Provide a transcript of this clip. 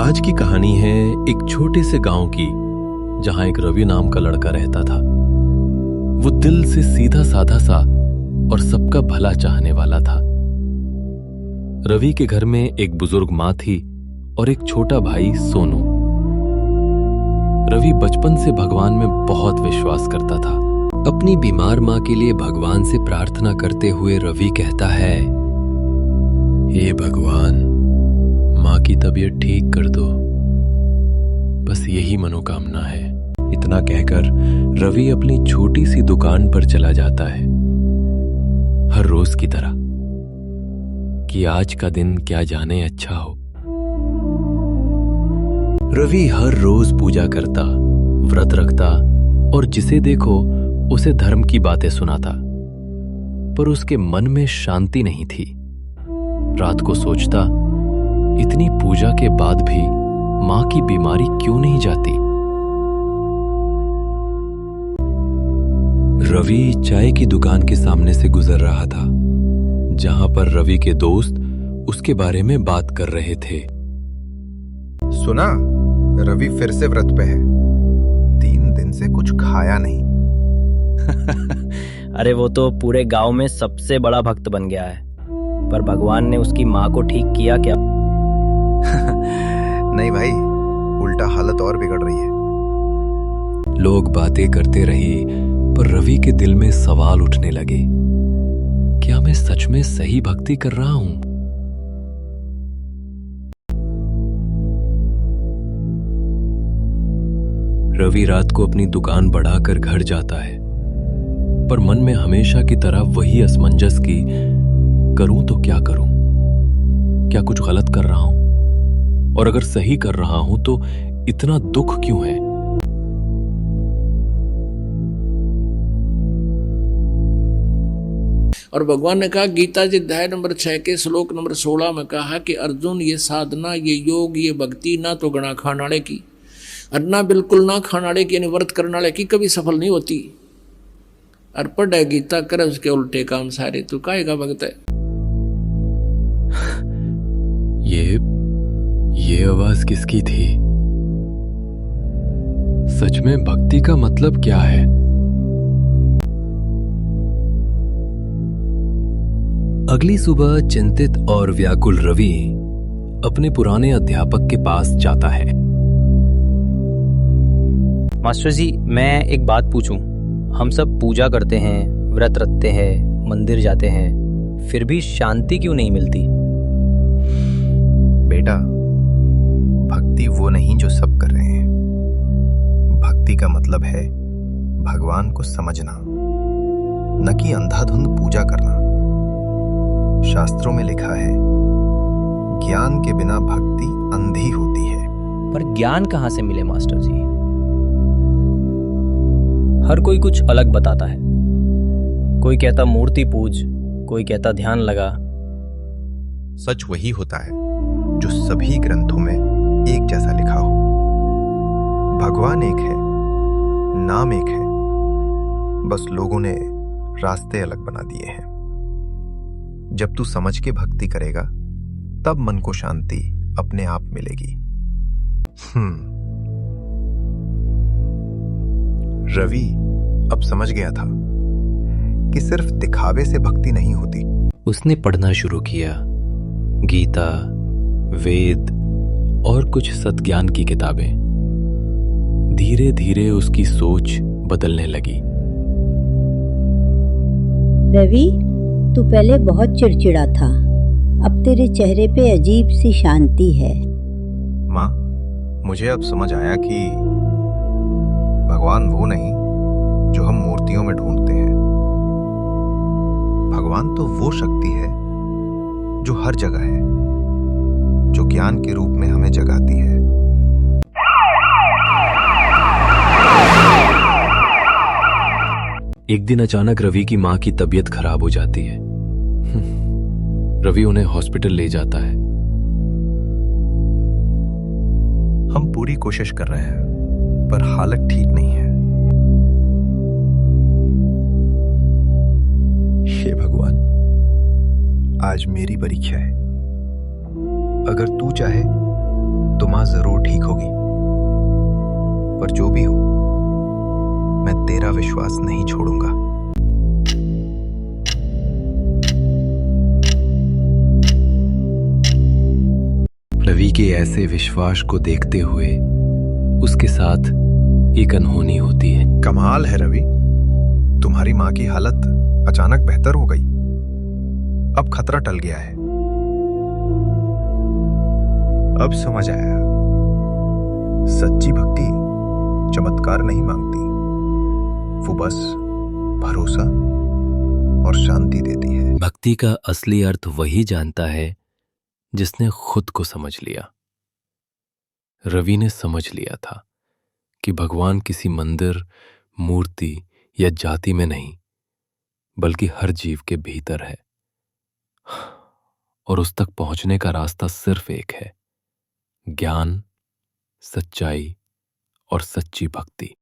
आज की कहानी है एक छोटे से गांव की, जहां एक रवि नाम का लड़का रहता था। वो दिल से सीधा साधा सा और सबका भला चाहने वाला था। रवि के घर में एक बुजुर्ग मां थी और एक छोटा भाई सोनू। रवि बचपन से भगवान में बहुत विश्वास करता था। अपनी बीमार मां के लिए भगवान से प्रार्थना करते हुए रवि कहता है, हे भगवान, मां की तबीयत ठीक कर दो, बस यही मनोकामना है। इतना कहकर रवि अपनी छोटी सी दुकान पर चला जाता है, हर रोज की तरह, कि आज का दिन क्या जाने अच्छा हो। रवि हर रोज पूजा करता, व्रत रखता और जिसे देखो उसे धर्म की बातें सुनाता, पर उसके मन में शांति नहीं थी। रात को सोचता, इतनी पूजा के बाद भी मां की बीमारी क्यों नहीं जाती। रवि चाय की दुकान के सामने से गुजर रहा था, जहां पर रवि के दोस्त उसके बारे में बात कर रहे थे। सुना, रवि फिर से व्रत पे है, 3 दिन से कुछ खाया नहीं। अरे वो तो पूरे गांव में सबसे बड़ा भक्त बन गया है, पर भगवान ने उसकी मां को ठीक किया क्या? नहीं भाई, उल्टा हालत और बिगड़ रही है। लोग बातें करते रहे, पर रवि के दिल में सवाल उठने लगे, क्या मैं सच में सही भक्ति कर रहा हूं? रवि रात को अपनी दुकान बढ़ाकर घर जाता है, पर मन में हमेशा की तरह वही असमंजस की, करूं तो क्या करूं? क्या कुछ गलत कर रहा हूं? और अगर सही कर रहा हूं तो इतना दुख क्यों है? और भगवान ने कहा, गीता जी अध्याय नंबर 6 के श्लोक नंबर 16 में कहा कि अर्जुन, ये साधना, ये योग, ये भक्ति ना तो गणा खानाड़े की और ना बिल्कुल ना खानाड़े की, यानी व्रत करनाड़े की कभी सफल नहीं होती। और पढ़ गीता करे उसके उल्टे काम सारे, तू काहेगा भगत है? ये आवाज किसकी थी? सच में भक्ति का मतलब क्या है? अगली सुबह चिंतित और व्याकुल रवि अपने पुराने अध्यापक के पास जाता है। मास्टर जी, मैं एक बात पूछूं? हम सब पूजा करते हैं, व्रत रखते हैं, मंदिर जाते हैं, फिर भी शांति क्यों नहीं मिलती? बेटा, भक्ति वो नहीं जो सब कर रहे हैं। भक्ति का मतलब है भगवान को समझना, न कि अंधाधुंध पूजा करना। शास्त्रों में लिखा है, ज्ञान के बिना भक्ति अंधी होती है। पर ज्ञान कहाँ से मिले मास्टर जी? हर कोई कुछ अलग बताता है। कोई कहता मूर्ति पूज, कोई कहता ध्यान लगा। सच वही होता है जो सभी ग्रंथों में एक जैसा लिखा हो। भगवान एक है, नाम एक है, बस लोगों ने रास्ते अलग बना दिए हैं। जब तू समझ के भक्ति करेगा, तब मन को शांति अपने आप मिलेगी। रवि अब समझ गया था कि सिर्फ दिखावे से भक्ति नहीं होती। उसने पढ़ना शुरू किया, गीता, वेद और कुछ सत्ज्ञान की किताबें। धीरे धीरे उसकी सोच बदलने लगी। रवि, तू पहले बहुत चिड़चिड़ा था, अब तेरे चेहरे पे अजीब सी शांति है। माँ, मुझे अब समझ आया कि भगवान वो नहीं जो हम मूर्तियों में ढूंढते हैं। भगवान तो वो शक्ति है जो हर जगह है, जो ज्ञान के रूप में हमें जगाती है। एक दिन अचानक रवि की मां की तबीयत खराब हो जाती है। रवि उन्हें हॉस्पिटल ले जाता है। हम पूरी कोशिश कर रहे हैं, पर हालत ठीक नहीं है। हे भगवान, आज मेरी परीक्षा है। अगर तू चाहे तो मां जरूर ठीक होगी। पर जो भी हो, मैं तेरा विश्वास नहीं छोड़ूंगा। रवि के ऐसे विश्वास को देखते हुए उसके साथ एक अनहोनी होती है। कमाल है रवि, तुम्हारी मां की हालत अचानक बेहतर हो गई। अब खतरा टल गया है। अब समझ आया, सच्ची भक्ति चमत्कार नहीं मांगती, वो बस भरोसा और शांति देती है। भक्ति का असली अर्थ वही जानता है जिसने खुद को समझ लिया। रवि ने समझ लिया था कि भगवान किसी मंदिर, मूर्ति या जाति में नहीं, बल्कि हर जीव के भीतर है, और उस तक पहुंचने का रास्ता सिर्फ एक है: ज्ञान, सच्चाई और सच्ची भक्ति।